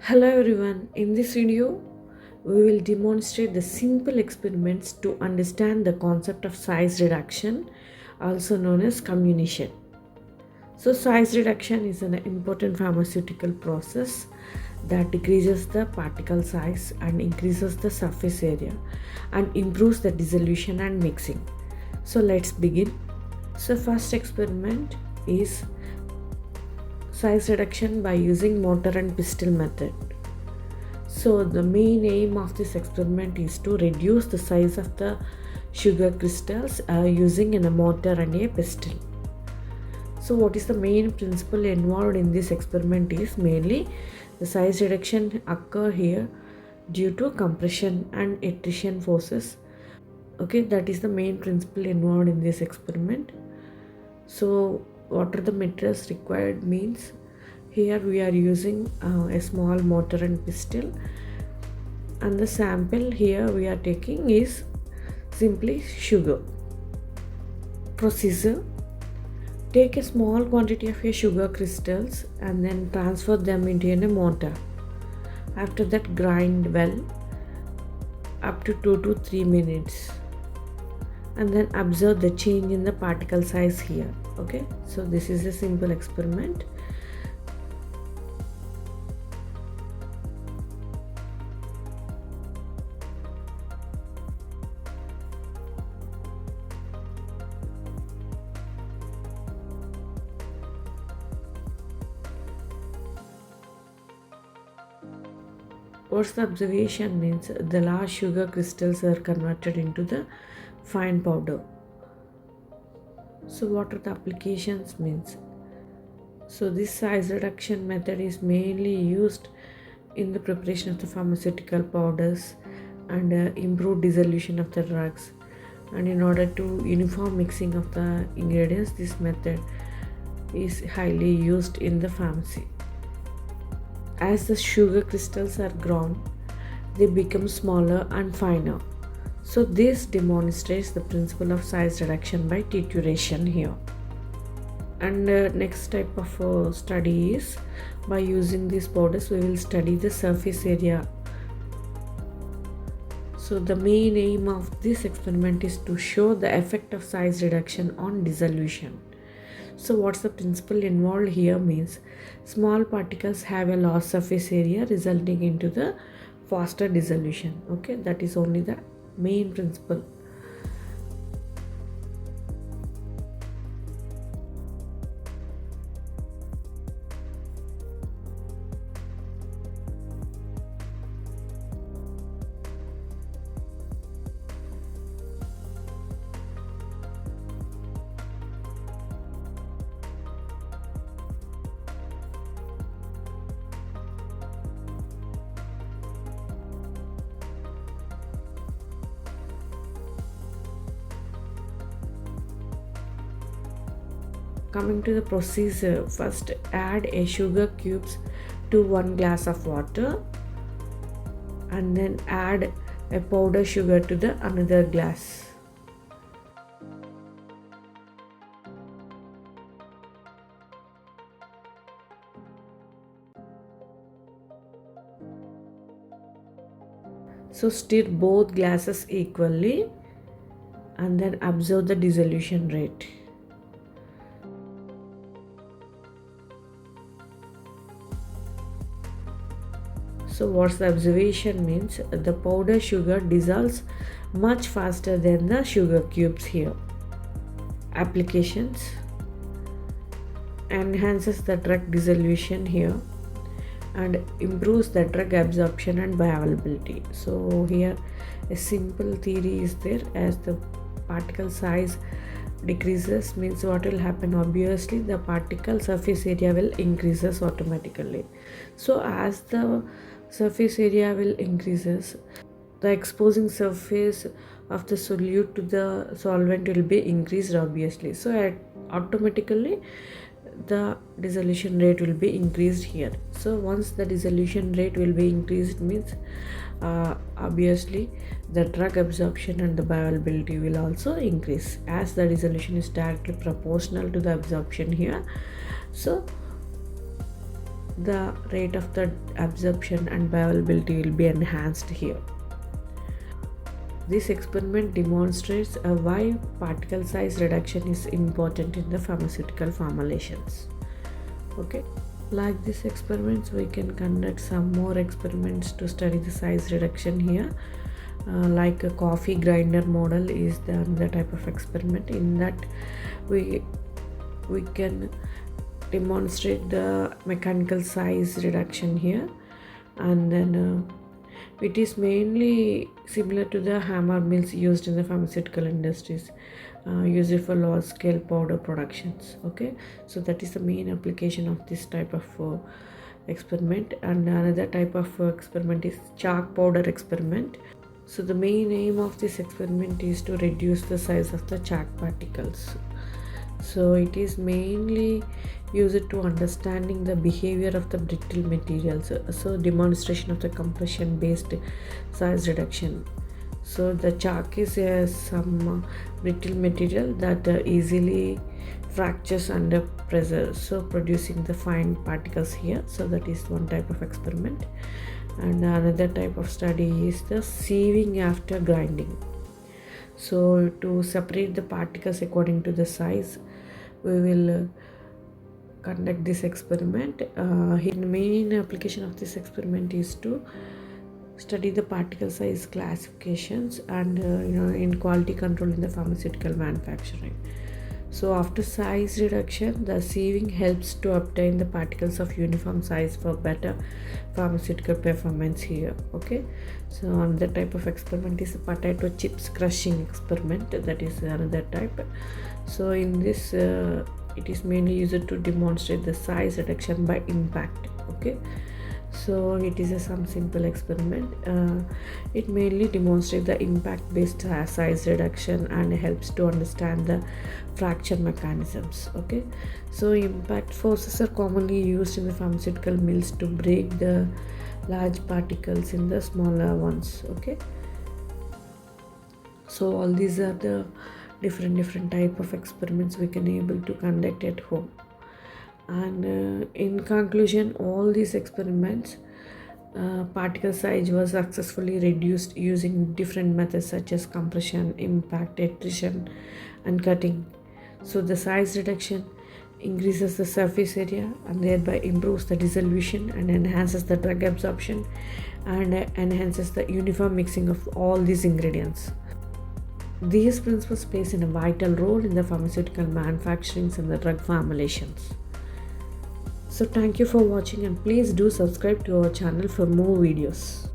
Hello everyone, in this video we will demonstrate the simple experiments to understand the concept of size reduction, also known as comminution. So size reduction is an important pharmaceutical process that decreases the particle size and increases the surface area and improves the dissolution and mixing. So let's begin. So first experiment is size reduction by using mortar and pestle method. So the main aim of this experiment is to reduce the size of the sugar crystals using a mortar and a pestle. So what is the main principle involved in this experiment is mainly the size reduction occur here due to compression and attrition forces. Okay, that is the main principle involved in this experiment. So what are the materials required means here we are using a small mortar and pestle, and the sample here we are taking is simply sugar. Procedure: take a small quantity of your sugar crystals and then transfer them into a mortar. After that, grind well up to 2 to 3 minutes and then observe the change in the particle size here. Okay, so this is a simple experiment. What's the observation means the large sugar crystals are converted into the fine powder. So what are the applications means? So this size reduction method is mainly used in the preparation of the pharmaceutical powders and improved dissolution of the drugs. And in order to uniform mixing of the ingredients, this method is highly used in the pharmacy. As the sugar crystals are ground, they become smaller and finer. So this demonstrates the principle of size reduction by trituration here. And next type of study is by using these powders we will study the surface area. So the main aim of this experiment is to show the effect of size reduction on dissolution. So what's the principle involved here means small particles have a large surface area resulting into the faster dissolution. Okay, that is only the main principle. Coming to the procedure, first add a sugar cubes to 1 glass of water and then add a powder sugar to the another glass. So stir both glasses equally and then observe the dissolution rate. So what's the observation means the powder sugar dissolves much faster than the sugar cubes here. Applications: enhances the drug dissolution here and improves the drug absorption and bioavailability. So here a simple theory is there. As the particle size decreases means what will happen, obviously the particle surface area will increases automatically. So as the surface area will increases, the exposing surface of the solute to the solvent will be increased obviously. So automatically the dissolution rate will be increased here. So once the dissolution rate will be increased means obviously the drug absorption and the bioavailability will also increase, as the dissolution is directly proportional to the absorption here. So the rate of the absorption and bioavailability will be enhanced here. This experiment demonstrates why particle size reduction is important in the pharmaceutical formulations. Okay, like these experiments, we can conduct some more experiments to study the size reduction here. Like a coffee grinder model is the another type of experiment. In that, we can demonstrate the mechanical size reduction here, and then it is mainly similar to the hammer mills used in the pharmaceutical industries, used for large scale powder productions. Okay, so that is the main application of this type of experiment. And another type of experiment is chalk powder experiment. So the main aim of this experiment is to reduce the size of the chalk particles. So it is mainly used to understanding the behavior of the brittle materials. So demonstration of the compression based size reduction. So the chalk is some brittle material that easily fractures under pressure, so producing the fine particles here. So that is one type of experiment. And another type of study is the sieving after grinding. So to separate the particles according to the size, we will conduct this experiment. The main application of this experiment is to study the particle size classifications and in quality control in the pharmaceutical manufacturing. So after size reduction, the sieving helps to obtain the particles of uniform size for better pharmaceutical performance here. Okay, so another type of experiment is potato chips crushing experiment. That is another type. So in this it is mainly used to demonstrate the size reduction by impact. Okay, so it is some simple experiment. It mainly demonstrates the impact based size reduction and helps to understand the fracture mechanisms. Okay, so impact forces are commonly used in the pharmaceutical mills to break the large particles in the smaller ones. Okay, so all these are the different type of experiments we can able to conduct at home. And in conclusion, all these experiments, particle size was successfully reduced using different methods such as compression, impact, attrition, and cutting. So the size reduction increases the surface area and thereby improves the dissolution and enhances the drug absorption and enhances the uniform mixing of all these ingredients. These principles play a vital role in the pharmaceutical manufacturing and the drug formulations. So thank you for watching, and please do subscribe to our channel for more videos.